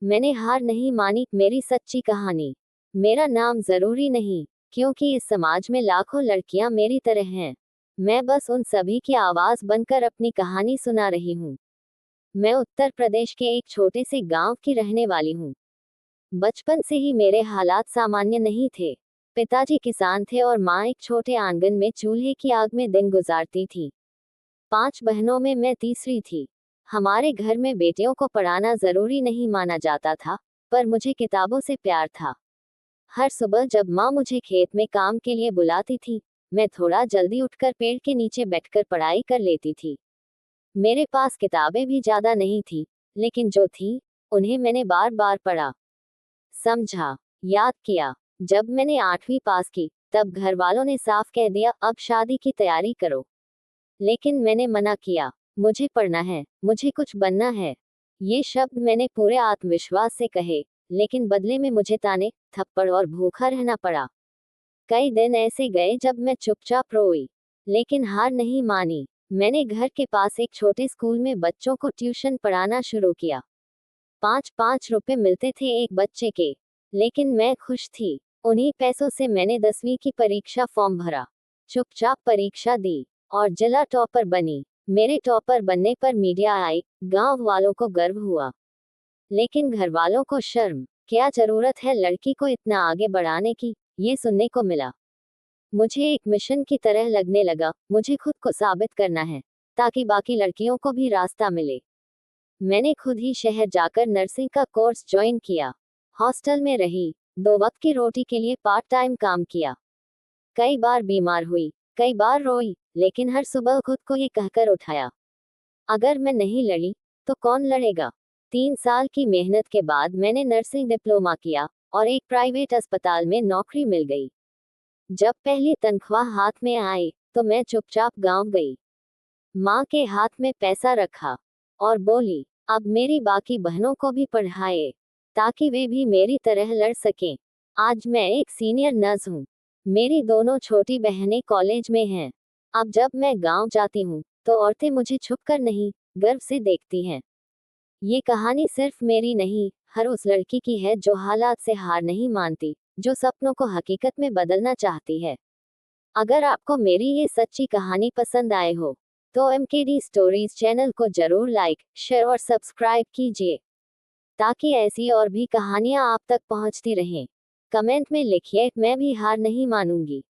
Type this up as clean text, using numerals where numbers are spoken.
मैंने हार नहीं मानी, मेरी सच्ची कहानी। मेरा नाम जरूरी नहीं, क्योंकि इस समाज में लाखों लड़कियां मेरी तरह हैं। मैं बस उन सभी की आवाज बनकर अपनी कहानी सुना रही हूँ। मैं उत्तर प्रदेश के एक छोटे से गांव की रहने वाली हूँ। बचपन से ही मेरे हालात सामान्य नहीं थे। पिताजी किसान थे और माँ एक छोटे आंगन में चूल्हे की आग में दिन गुजारती थी। 5 बहनों में मैं तीसरी थी। हमारे घर में बेटियों को पढ़ाना जरूरी नहीं माना जाता था, पर मुझे किताबों से प्यार था। हर सुबह जब माँ मुझे खेत में काम के लिए बुलाती थी, मैं थोड़ा जल्दी उठकर पेड़ के नीचे बैठकर पढ़ाई कर लेती थी। मेरे पास किताबें भी ज्यादा नहीं थी, लेकिन जो थी, उन्हें मैंने बार बार पढ़ा, समझा, याद किया। जब मैंने 8वीं पास की, तब घर वालों ने साफ कह दिया, अब शादी की तैयारी करो। लेकिन मैंने मना किया। मुझे पढ़ना है, मुझे कुछ बनना है। ये शब्द मैंने पूरे आत्मविश्वास से कहे, लेकिन बदले में मुझे ताने, थप्पड़ और भूखा रहना पड़ा। कई दिन ऐसे गए जब मैं चुपचाप रोई, लेकिन हार नहीं मानी। मैंने घर के पास एक छोटे स्कूल में बच्चों को ट्यूशन पढ़ाना शुरू किया। 5-5 रुपए मिलते थे एक बच्चे के, लेकिन मैं खुश थी। उन्हीं पैसों से मैंने 10वीं की परीक्षा फॉर्म भरा, चुपचाप परीक्षा दी और जिला टॉपर बनी। मेरे टॉपर बनने पर मीडिया आई, गांव वालों को गर्व हुआ, लेकिन घर वालों को शर्म। क्या जरूरत है लड़की को इतना आगे बढ़ाने की, ये सुनने को मिला। मुझे एक मिशन की तरह लगने लगा, मुझे खुद को साबित करना है, ताकि बाकी लड़कियों को भी रास्ता मिले। मैंने खुद ही शहर जाकर नर्सिंग का कोर्स ज्वाइन किया। हॉस्टल में रही, 2 वक्त की रोटी के लिए पार्ट टाइम काम किया। कई बार बीमार हुई, कई बार रोई, लेकिन हर सुबह खुद को ये कहकर उठाया, अगर मैं नहीं लड़ी, तो कौन लड़ेगा। 3 साल की मेहनत के बाद मैंने नर्सिंग डिप्लोमा किया और एक प्राइवेट अस्पताल में नौकरी मिल गई। जब पहली तनख्वाह हाथ में आई, तो मैं चुपचाप गांव गई, माँ के हाथ में पैसा रखा और बोली, अब मेरी बाकी बहनों को भी पढ़ाए, ताकि वे भी मेरी तरह लड़ सकें। आज मैं एक सीनियर नर्स हूँ। मेरी दोनों छोटी बहनें कॉलेज में हैं। अब जब मैं गांव जाती हूँ, तो औरतें मुझे छुपकर नहीं, गर्व से देखती हैं। ये कहानी सिर्फ मेरी नहीं, हर उस लड़की की है जो हालात से हार नहीं मानती, जो सपनों को हकीकत में बदलना चाहती है। अगर आपको मेरी ये सच्ची कहानी पसंद आए हो, तो MKD स्टोरीज चैनल को जरूर लाइक, शेयर और सब्सक्राइब कीजिए, ताकि ऐसी और भी कहानियां आप तक पहुंचती रहें। कमेंट में लिखिए, मैं भी हार नहीं मानूंगी।